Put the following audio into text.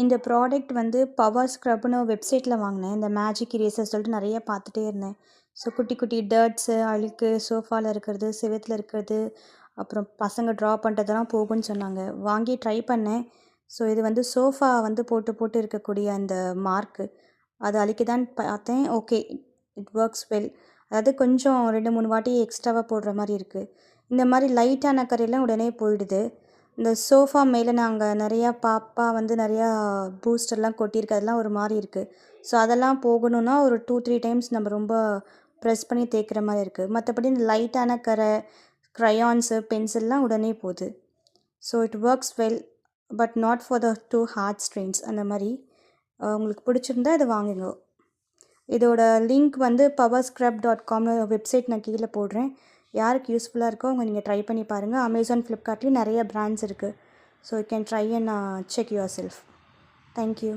இந்த ப்ராடக்ட் வந்து பவர் ஸ்க்ரப்னு வெப்சைட்டில் வாங்கினேன். இந்த மேஜிக் இரேசர் சொல்லிட்டு நிறைய பார்த்துட்டே இருந்தேன். ஸோ குட்டி குட்டி டர்ட்ஸு, அழுக்கு, சோஃபாவில் இருக்கிறது, செவுத்துல இருக்கிறது, அப்புறம் பசங்க ட்ரா பண்ணுறதெல்லாம் போகும்ன்னு சொன்னாங்க. வாங்கி ட்ரை பண்ணேன். ஸோ இது வந்து சோஃபா வந்து போட்டு போட்டு இருக்கக்கூடிய அந்த மார்க்கு அது அழிக்குதான்னு பார்த்தேன். Okay, it works well. அதாவது கொஞ்சம் 2, 3 வாட்டி எக்ஸ்ட்ராவாக போடுற மாதிரி இருக்குது. இந்த மாதிரி லைட்டான கரையெல்லாம் உடனே போயிடுது. இந்த சோஃபா மேலே நாங்கள் நிறையா பாப்பா வந்து நிறையா பூஸ்டர்லாம் கொட்டியிருக்கு. அதெல்லாம் ஒரு மாதிரி இருக்குது. ஸோ அதெல்லாம் போகணுன்னா ஒரு 2, 3 டைம்ஸ் நம்ம ரொம்ப ப்ரெஸ் பண்ணி தேய்க்கிற மாதிரி இருக்குது. மற்றபடி இந்த லைட்டான கரை, க்ரையான்ஸு, பென்சில்லாம் உடனே போகுது. So it works well, but not for the too hard strains. அந்த மாதிரி உங்களுக்கு பிடிச்சிருந்தா இதை வாங்குங்க. இதோட லிங்க் வந்து powerscrub.comனு வெப்சைட் நான் கீழே போடுறேன். யாருக்கு யூஸ்ஃபுல்லாக இருக்கோ அவங்க நீங்கள் ட்ரை பண்ணி பாருங்கள். அமேசான், ஃப்ளிப்கார்ட்லேயும் நிறைய பிராண்ட்ஸ் இருக்குது. So you can try and check your self. Thank you.